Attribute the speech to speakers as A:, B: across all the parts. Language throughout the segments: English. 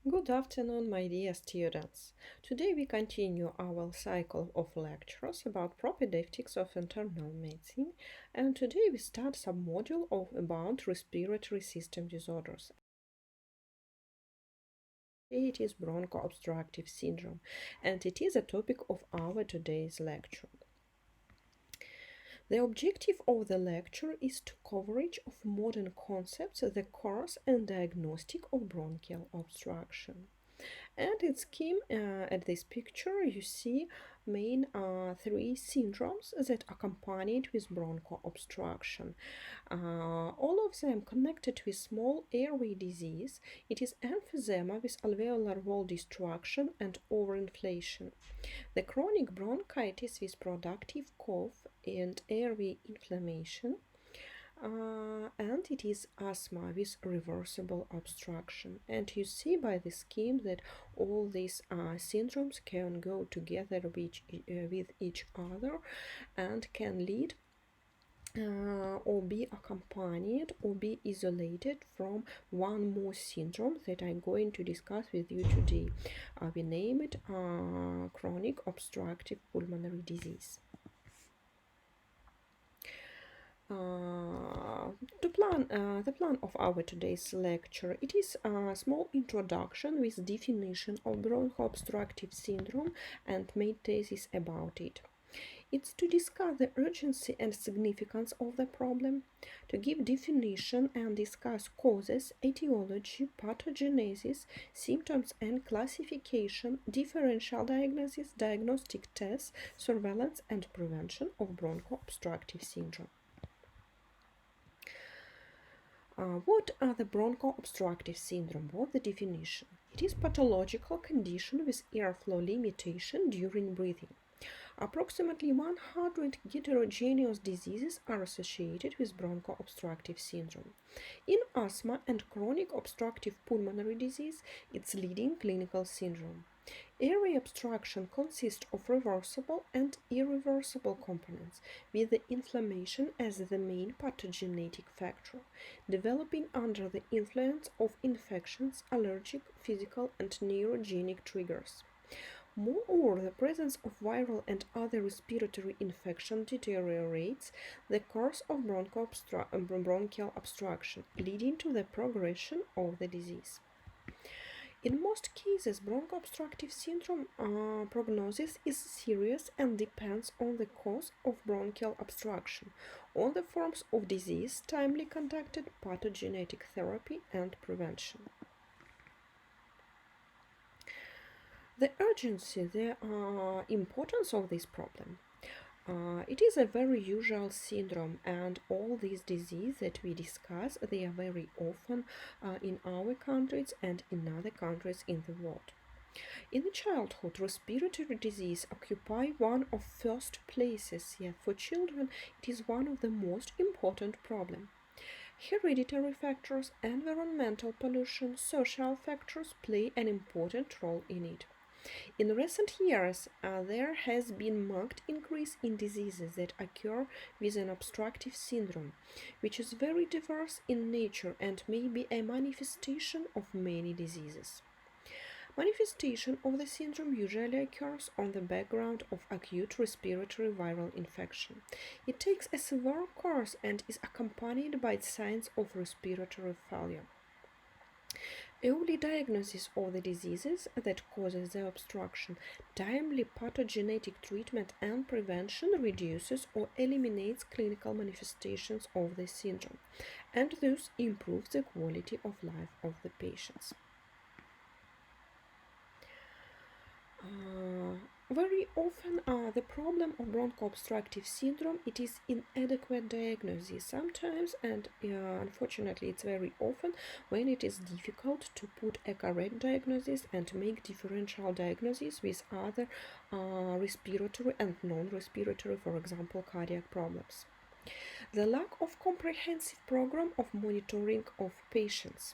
A: Good afternoon, my dear students. Today we continue our cycle of lectures about propaedeutics of internal medicine, and today we start some module about respiratory system disorders. It is bronchoobstructive syndrome, and it is a topic of our today's lecture. The objective of the lecture is to coverage of modern concepts, the course and diagnostic of bronchial obstruction. And in scheme, at this picture, you see main three syndromes that accompanied with bronchoobstruction. All of them connected with small airway disease. It is emphysema with alveolar wall destruction and overinflation. The chronic bronchitis with productive cough and airway inflammation. And it is asthma with reversible obstruction. And you see by the scheme that all these syndromes can go together with each other and can lead or be accompanied or be isolated from one more syndrome that I'm going to discuss with you today. We name it chronic obstructive pulmonary disease. The plan of our today's lecture, it is a small introduction with definition of bronchoobstructive syndrome and main thesis about it. It's to discuss the urgency and significance of the problem, to give definition and discuss causes, etiology, pathogenesis, symptoms and classification, differential diagnosis, diagnostic tests, surveillance and prevention of bronchoobstructive syndrome. What are the bronchoobstructive syndrome? What the definition? It is pathological condition with airflow limitation during breathing. Approximately 100 heterogeneous diseases are associated with bronchoobstructive syndrome. In asthma and chronic obstructive pulmonary disease, it's leading clinical syndrome. Airway obstruction consists of reversible and irreversible components, with the inflammation as the main pathogenetic factor, developing under the influence of infections, allergic, physical, and neurogenic triggers. Moreover, the presence of viral and other respiratory infection deteriorates the course of bronchial obstruction, leading to the progression of the disease. In most cases, bronchoobstructive syndrome prognosis is serious and depends on the cause of bronchial obstruction, on the forms of disease, timely conducted pathogenetic therapy, and prevention. The urgency, the importance of this problem. It is a very usual syndrome, and all these diseases that we discuss, they are very often in our countries and in other countries in the world. In childhood, respiratory disease occupy one of first places, yet for children it is one of the most important problems. Hereditary factors, environmental pollution, social factors play an important role in it. In recent years, there has been marked increase in diseases that occur with an obstructive syndrome, which is very diverse in nature and may be a manifestation of many diseases. Manifestation of the syndrome usually occurs on the background of acute respiratory viral infection. It takes a severe course and is accompanied by signs of respiratory failure. Early diagnosis of the diseases that causes the obstruction, timely pathogenetic treatment and prevention reduces or eliminates clinical manifestations of the syndrome and thus improves the quality of life of the patients. Very often the problem of bronchoobstructive syndrome, it is inadequate diagnosis sometimes, and unfortunately it's very often when it is difficult to put a correct diagnosis and make differential diagnosis with other respiratory and non-respiratory, for example, cardiac problems. The lack of comprehensive program of monitoring of patients.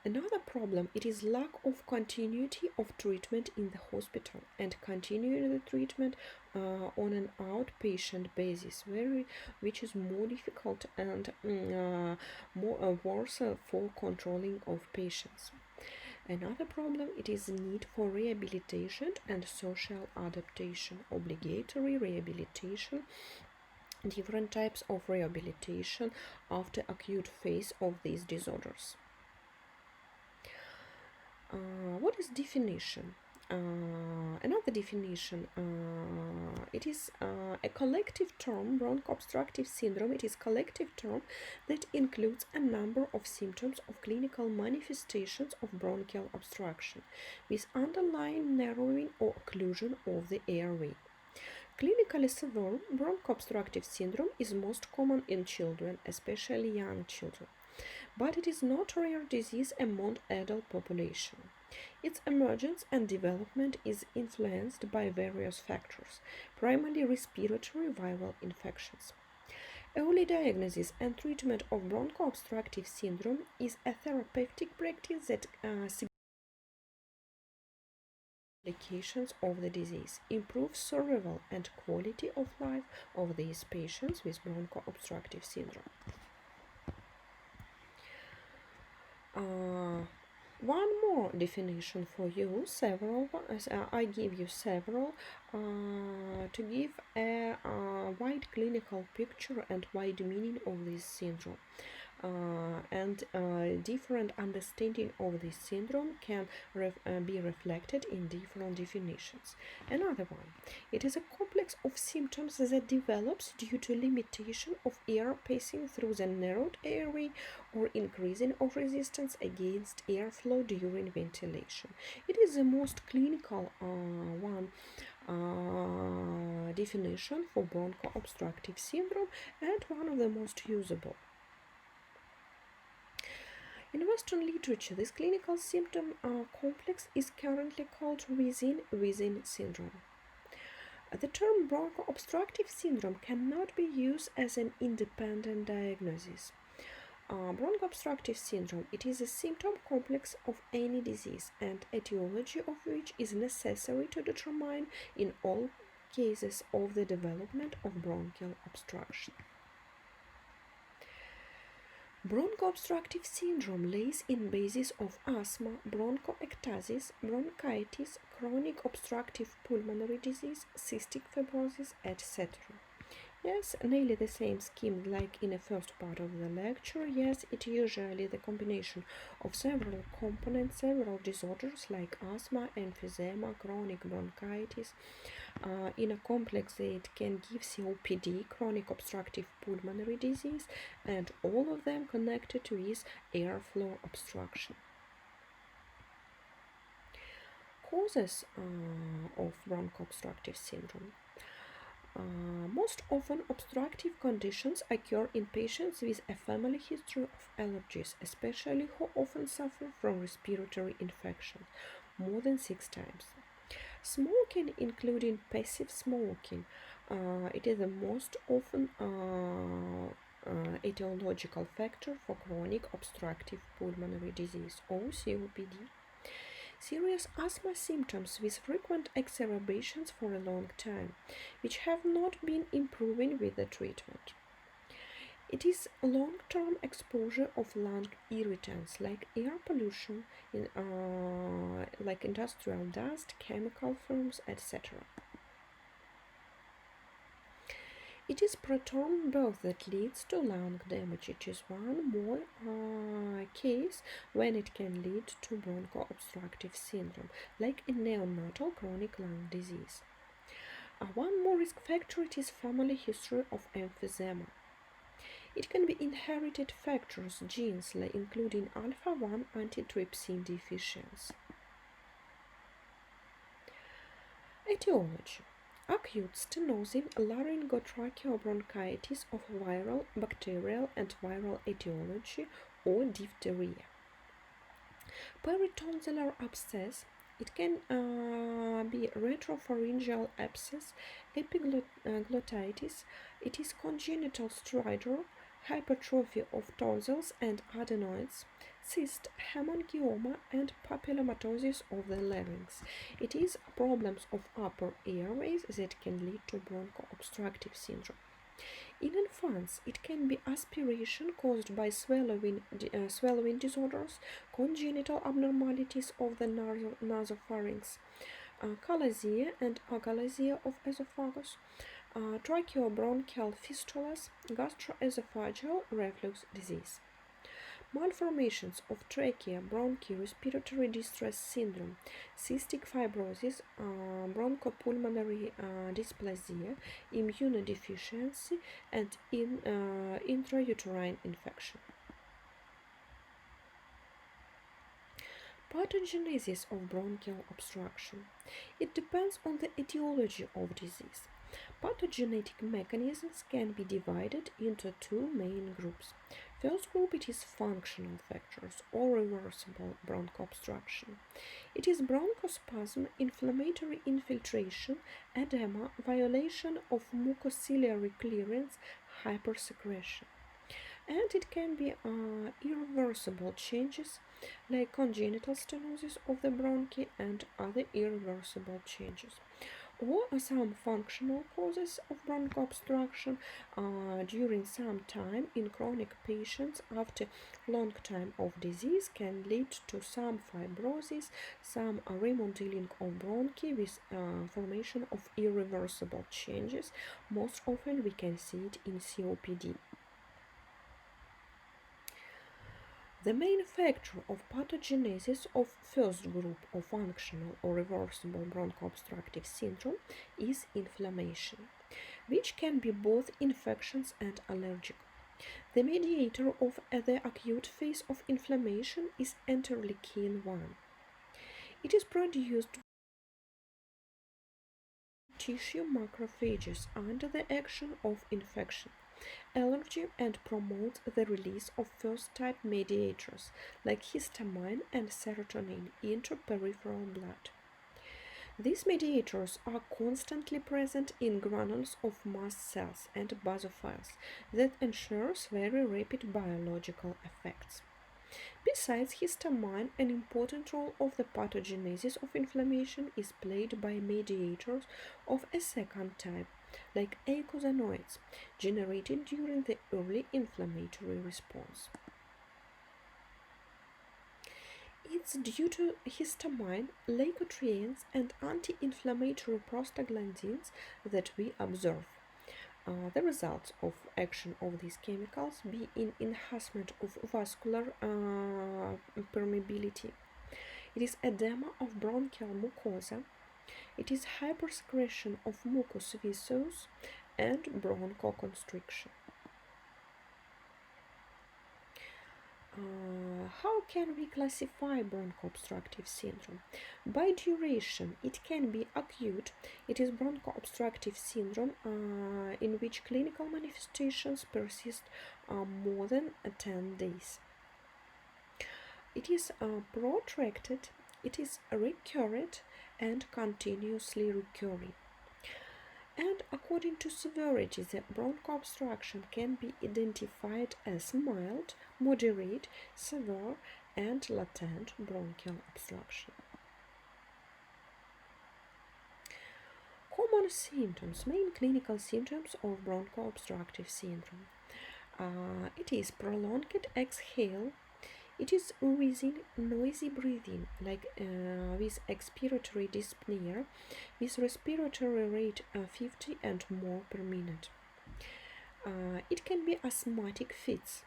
A: Another problem, it is lack of continuity of treatment in the hospital and continuing the treatment on an outpatient basis, which is more difficult and more worse for controlling of patients. Another problem, it is the need for rehabilitation and social adaptation, obligatory rehabilitation, different types of rehabilitation after acute phase of these disorders. What is definition? Another definition, it is a collective term, bronchoobstructive syndrome. It is a collective term that includes a number of symptoms of clinical manifestations of bronchial obstruction with underlying narrowing or occlusion of the airway. Clinically severe bronchoobstructive syndrome is most common in children, especially young children, but it is not a rare disease among adult population. Its emergence and development is influenced by various factors, primarily respiratory viral infections. Early diagnosis and treatment of bronchoobstructive syndrome is a therapeutic practice that complications of the disease, improves survival and quality of life of these patients with bronchoobstructive syndrome. One more definition for you, I give you several to give a wide clinical picture and wide meaning of this syndrome. And different understanding of this syndrome can be reflected in different definitions. Another one, it is a complex of symptoms that develops due to limitation of air passing through the narrowed airway or increasing of resistance against airflow during ventilation. It is the most clinical definition for bronchoobstructive syndrome and one of the most usable. In Western literature, this clinical symptom complex is currently called within syndrome. The term bronchoobstructive syndrome cannot be used as an independent diagnosis. Bronchoobstructive syndrome, it is a symptom complex of any disease and etiology of which is necessary to determine in all cases of the development of bronchial obstruction. Bronchoobstructive syndrome lays in basis of asthma, bronchoectasis, bronchitis, chronic obstructive pulmonary disease, cystic fibrosis, etc. Yes, nearly the same scheme like in the first part of the lecture. Yes, it usually the combination of several components, several disorders like asthma, emphysema, chronic bronchitis. In a complex, it can give COPD, chronic obstructive pulmonary disease, and all of them connected with airflow obstruction. Causes of bronchoobstructive syndrome. Most often, obstructive conditions occur in patients with a family history of allergies, especially who often suffer from respiratory infections, more than 6 times. Smoking, including passive smoking, it is the most often etiological factor for chronic obstructive pulmonary disease or COPD. Serious asthma symptoms with frequent exacerbations for a long time, which have not been improving with the treatment. It is long-term exposure of lung irritants like air pollution, like industrial dust, chemical fumes, etc. It is preterm birth that leads to lung damage. It is one more case when it can lead to bronchoobstructive syndrome, like in neonatal chronic lung disease. One more risk factor, it is family history of emphysema. It can be inherited factors, genes, including alpha-1 antitrypsin deficiency. Etiology. Acute stenosis, laryngotracheobronchitis of viral, bacterial, and viral etiology or diphtheria. Peritonsillar abscess, it can be retropharyngeal abscess, epiglottitis, it is congenital stridor, hypertrophy of tonsils and adenoids, cyst, hemangioma, and papillomatosis of the larynx. It is problems of upper airways that can lead to bronchoobstructive syndrome. In infants, it can be aspiration caused by swallowing disorders, congenital abnormalities of the nasopharynx, chalasia and achalasia of esophagus, tracheobronchial fistulas, gastroesophageal reflux disease. Malformations of trachea, bronchi, respiratory distress syndrome, cystic fibrosis, bronchopulmonary dysplasia, immunodeficiency, and intrauterine infection. Pathogenesis of bronchial obstruction. It depends on the etiology of disease. Pathogenetic mechanisms can be divided into two main groups. First group, it is functional factors or reversible bronchoobstruction. It is bronchospasm, inflammatory infiltration, edema, violation of mucociliary clearance, hypersecretion. And it can be irreversible changes like congenital stenosis of the bronchi and other irreversible changes, or some functional causes of bronchoobstruction during some time in chronic patients after long time of disease can lead to some fibrosis, some remodeling of bronchi with formation of irreversible changes. Most often we can see it in COPD. The main factor of pathogenesis of first group of functional or reversible bronchoobstructive syndrome is inflammation, which can be both infections and allergic. The mediator of the acute phase of inflammation is interleukin-1. It is produced by tissue macrophages under the action of infection, allergy, and promotes the release of first-type mediators like histamine and serotonin into peripheral blood. These mediators are constantly present in granules of mast cells and basophils that ensures very rapid biological effects. Besides histamine, an important role of the pathogenesis of inflammation is played by mediators of a second type, like eicosanoids, generated during the early inflammatory response. It's due to histamine, leukotrienes, and anti-inflammatory prostaglandins that we observe. The results of action of these chemicals be in enhancement of vascular permeability. It is edema of bronchial mucosa. It is hypersecretion of mucus viscous and bronchoconstriction. How can we classify bronchoobstructive syndrome? By duration, it can be acute. It is bronchoobstructive syndrome in which clinical manifestations persist more than 10 days. It is protracted, it is recurrent and continuously recurring. And according to severity, the bronchoobstruction can be identified as mild, moderate, severe, and latent bronchial obstruction. Common symptoms, main clinical symptoms of bronchoobstructive syndrome. It is prolonged exhale. It is wheezing, noisy breathing, like with expiratory dyspnea, with respiratory rate 50 and more per minute. It can be asthmatic fits.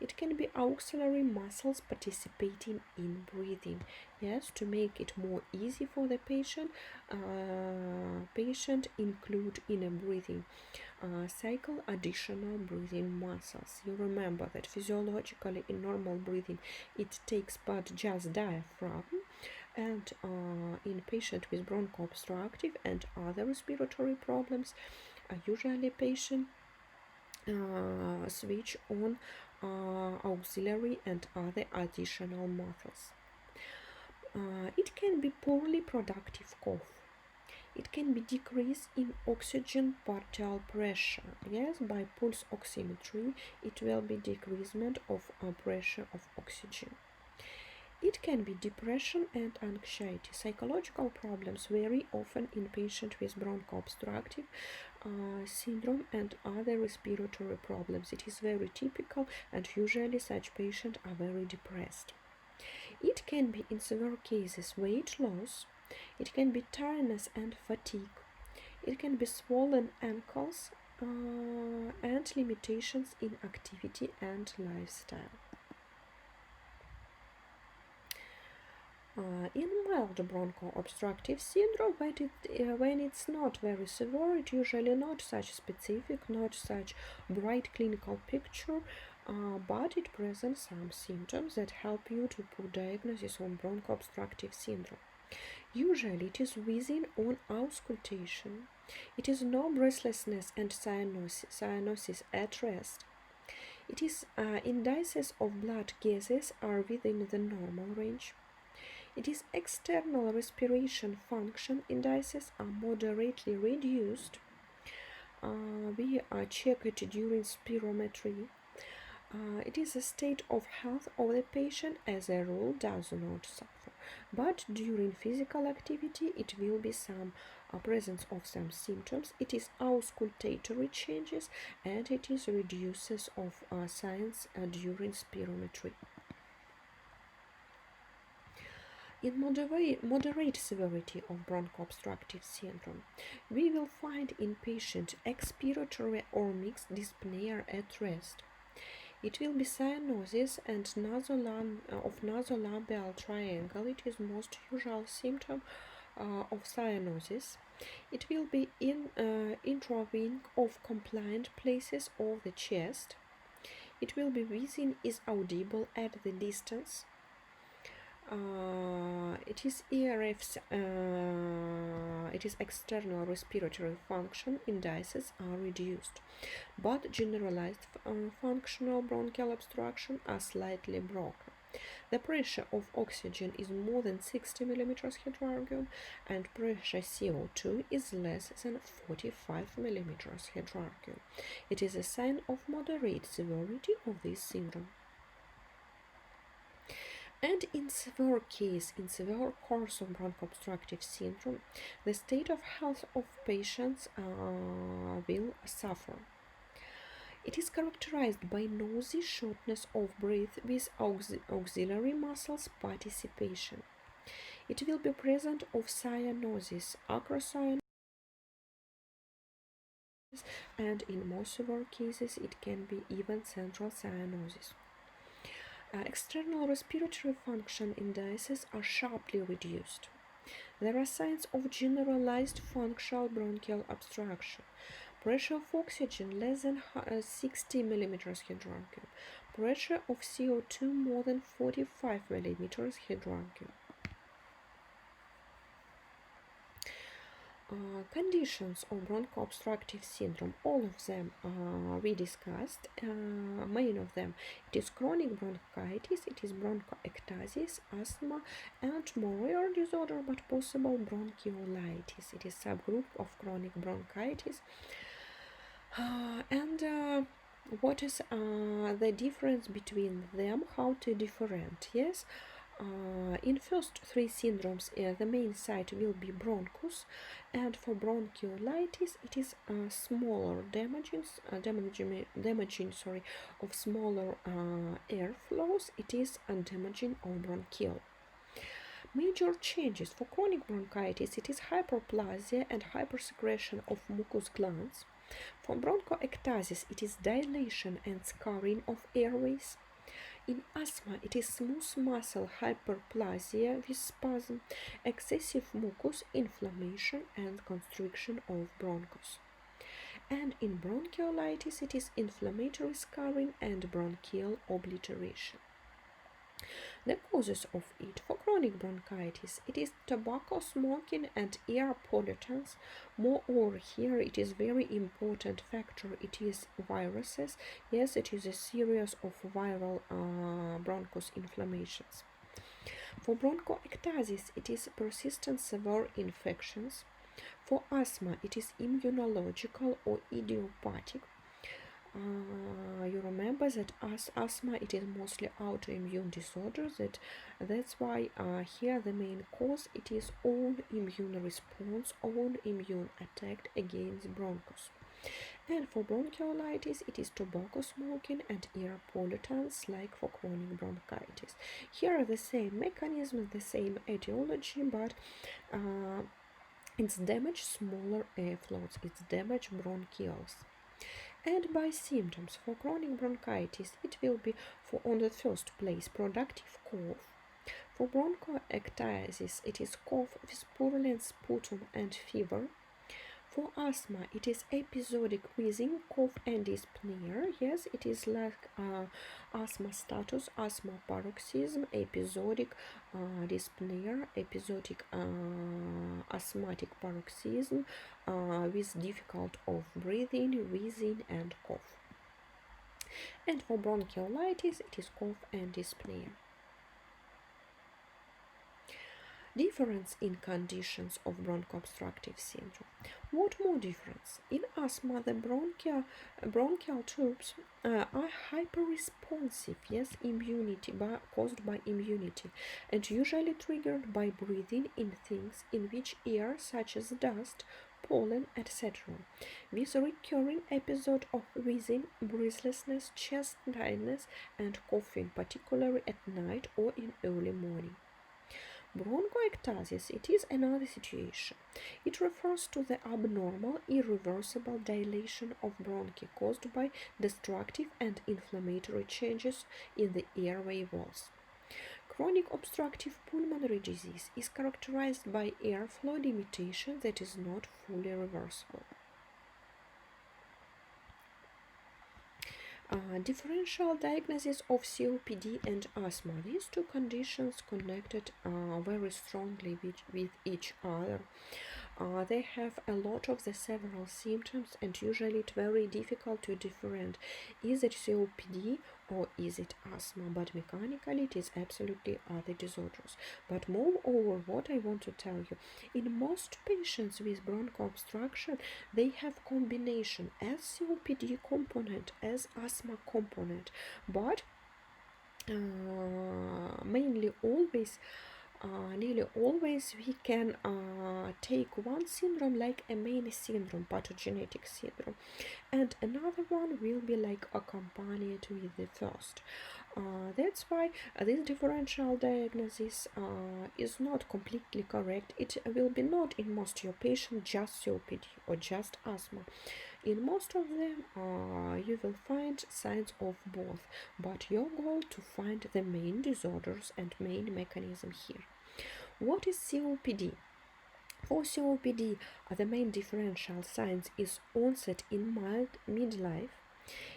A: It can be auxiliary muscles participating in breathing. Yes, to make it more easy for the patient, include in a breathing cycle additional breathing muscles. You remember that physiologically in normal breathing it takes but just diaphragm, and in patient with bronchoobstructive and other respiratory problems, usually patient switch on auxiliary and other additional muscles. It can be poorly productive cough. It can be decrease in oxygen partial pressure. Yes, by pulse oximetry, it will be decreasement of pressure of oxygen. It can be depression and anxiety. Psychological problems very often in patients with bronchoobstructive syndrome and other respiratory problems. It is very typical, and usually such patients are very depressed. It can be, in severe cases, weight loss. It can be tiredness and fatigue. It can be swollen ankles and limitations in activity and lifestyle. In mild bronchoobstructive syndrome, when it's not very severe, it's usually not such specific, not such bright clinical picture, but it presents some symptoms that help you to put diagnosis on bronchoobstructive syndrome. Usually it is wheezing on auscultation. It is no breathlessness and cyanosis at rest. It is indices of blood gases are within the normal range. It is external respiration function indices are moderately reduced. We check it during spirometry. It is a state of health of the patient as a rule does not suffer, but during physical activity it will be some presence of some symptoms. It is auscultatory changes, and it is reduces of signs during spirometry. In moderate severity of bronchoobstructive syndrome, we will find in patient expiratory or mixed dyspnea at rest. It will be cyanosis and of nasolabial triangle. It is most usual symptom of cyanosis. It will be in intravene of compliant places of the chest. It will be wheezing is audible at the distance. It is ERFs, it is external respiratory function indices are reduced, but generalized functional bronchial obstruction are slightly broken. The pressure of oxygen is more than 60 mm Hg, and pressure CO2 is less than 45 mm Hg. It is a sign of moderate severity of this syndrome. And in severe course of bronchoobstructive syndrome, the state of health of patients will suffer. It is characterized by nausea, shortness of breath with auxiliary muscles participation. It will be present of cyanosis, acrocyanosis, and in more severe cases it can be even central cyanosis. External respiratory function indices are sharply reduced. There are signs of generalized functional bronchial obstruction. Pressure of oxygen less than 60 mm Hg. Pressure of CO2 more than 45 mm Hg. Conditions of bronchoobstructive syndrome, all of them we discussed. Main of them, it is chronic bronchitis, it is bronchoectasis, asthma, and more rare disorder but possible bronchiolitis. It is subgroup of chronic bronchitis. And what is the difference between them? How to differentiate? Yes. In first three syndromes, the main site will be bronchus, and for bronchiolitis, it is smaller damaging of smaller airflows. It is damaging of bronchial. Major changes for chronic bronchitis, it is hyperplasia and hypersecretion of mucous glands. For bronchoectasis, it is dilation and scarring of airways. In asthma, it is smooth muscle hyperplasia with spasm, excessive mucus, inflammation, and constriction of bronchus. And in bronchiolitis, it is inflammatory scarring and bronchial obliteration. The causes of it: for chronic bronchitis, it is tobacco smoking and air pollutants. Moreover, here it is very important factor. It is viruses. Yes, it is a series of viral bronchus inflammations. For bronchoectasis, it is persistent severe infections. For asthma, it is immunological or idiopathic. You remember that asthma, it is mostly autoimmune disorder. That's why here the main cause, it is own immune response, own immune attack against bronchus. And for bronchiolitis, it is tobacco smoking and air pollutants, like for chronic bronchitis. Here are the same mechanism, the same etiology, but it's damage smaller airflows, it's damage bronchioles. And by symptoms for chronic bronchitis, it will be on the first place productive cough. For bronchoectasis, it is cough with purulent sputum and fever. For asthma, it is episodic wheezing, cough and dyspnea. Yes, it is like asthma status, asthma paroxysm, episodic dyspnea, episodic asthmatic paroxysm with difficult of breathing, wheezing and cough. And for bronchiolitis, it is cough and dyspnea. Difference in conditions of bronchoobstructive syndrome. What more difference? In asthma, the bronchial tubes are hyperresponsive, yes, caused by immunity, and usually triggered by breathing in things in which air, such as dust, pollen, etc., with a recurring episode of wheezing, breathlessness, chest tightness, and coughing, particularly at night or in early morning. Bronchoectasis, it is another situation. It refers to the abnormal, irreversible dilation of bronchi caused by destructive and inflammatory changes in the airway walls. Chronic obstructive pulmonary disease is characterized by airflow limitation that is not fully reversible. Differential diagnosis of COPD and asthma. These two conditions connected very strongly with each other. They have a lot of the several symptoms, and usually it's very difficult to differentiate, is it COPD or is it asthma, but mechanically it is absolutely other disorders. But moreover, what I want to tell you, in most patients with bronchoobstruction, they have combination as COPD component as asthma component, but mainly always nearly always we can take one syndrome like a main syndrome, pathogenetic syndrome, and another one will be like accompanied with the first. That's why this differential diagnosis is not completely correct. It will be not in most of your patients just COPD or just asthma. In most of them, you will find signs of both, but your goal to find the main disorders and main mechanism here. What is COPD? For COPD, the main differential signs is onset in mild midlife.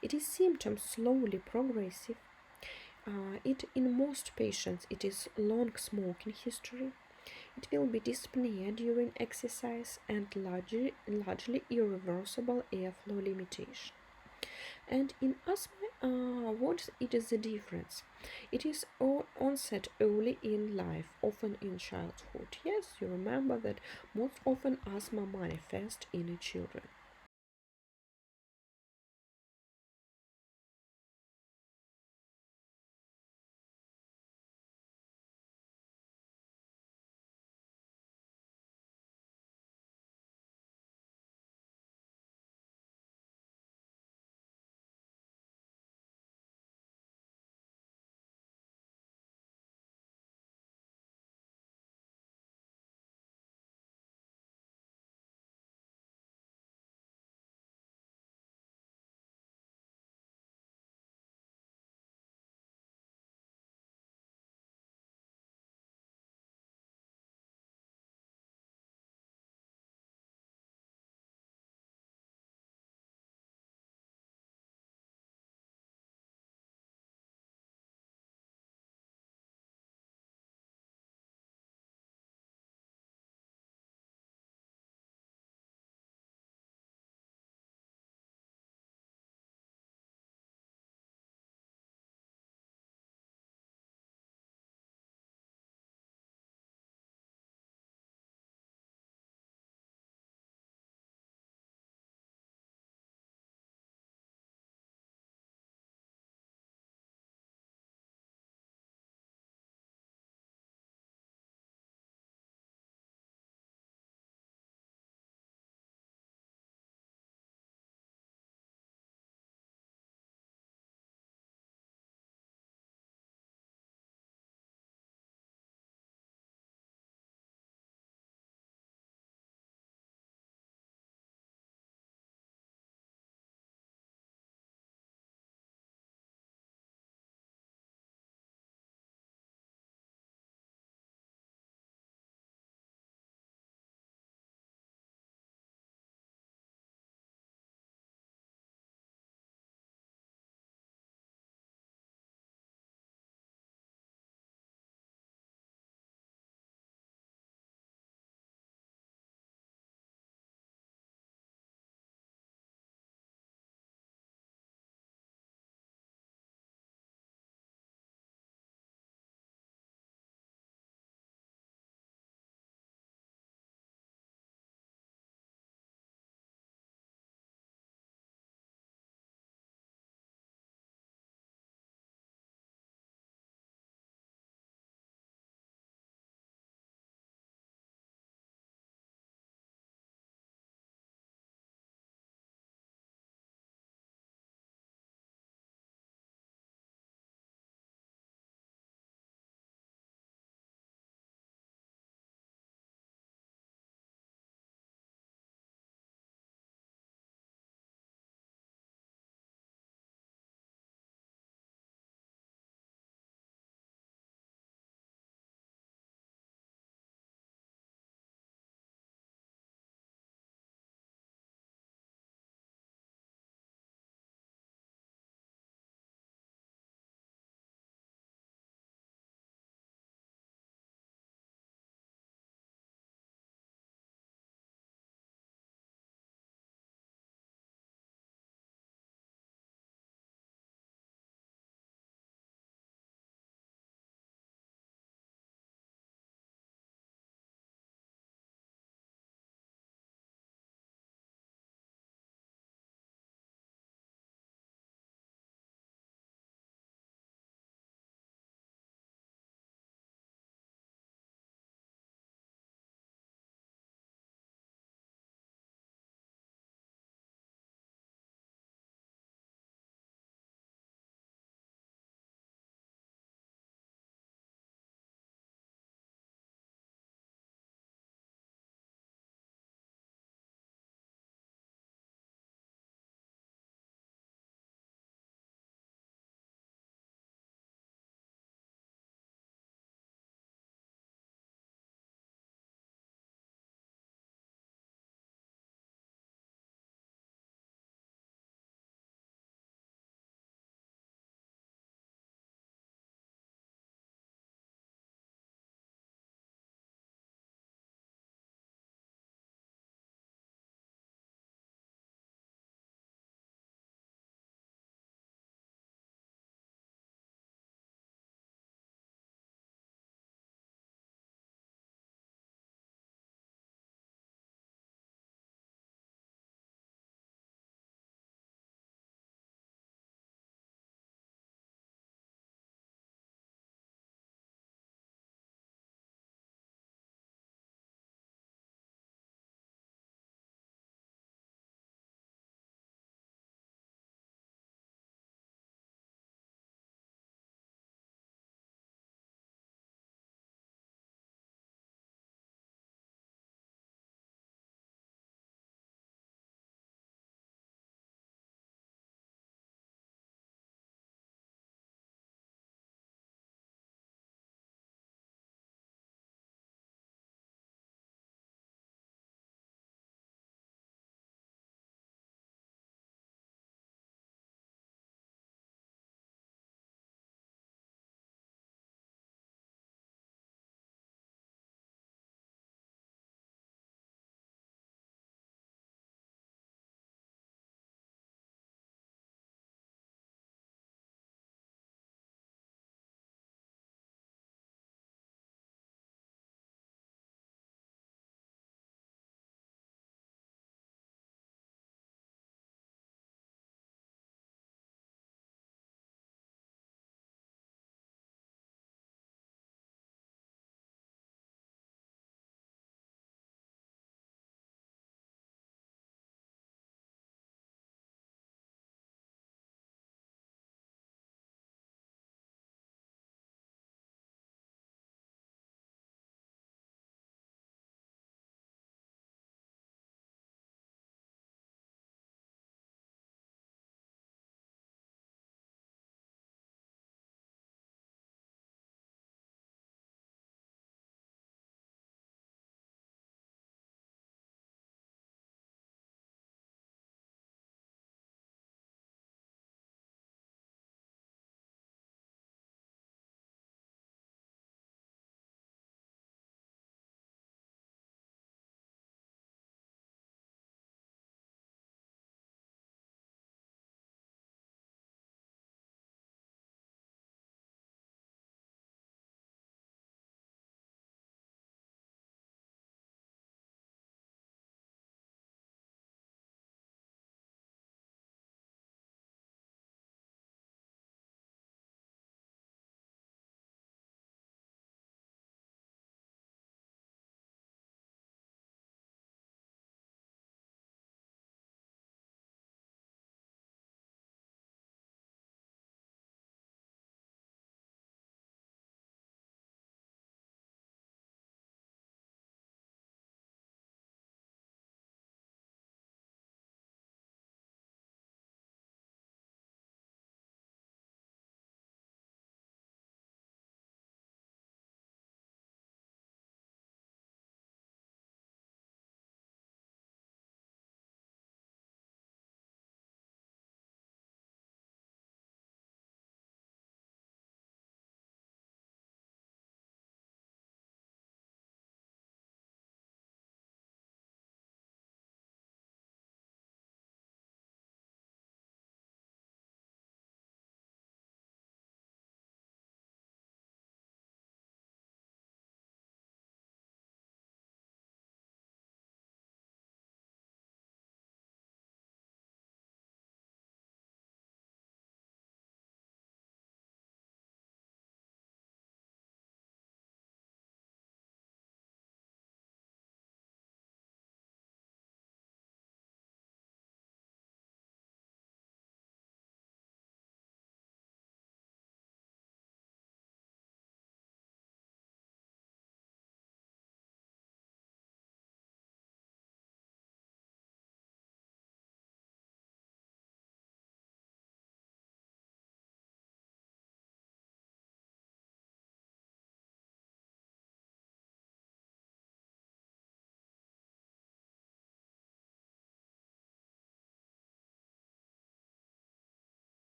A: It is symptoms slowly progressive. In most patients, it is long smoking history. It will be dyspnea during exercise and largely irreversible airflow limitation. And in asthma, what is the difference? It is onset early in life, often in childhood. Yes, you remember that most often asthma manifests in children.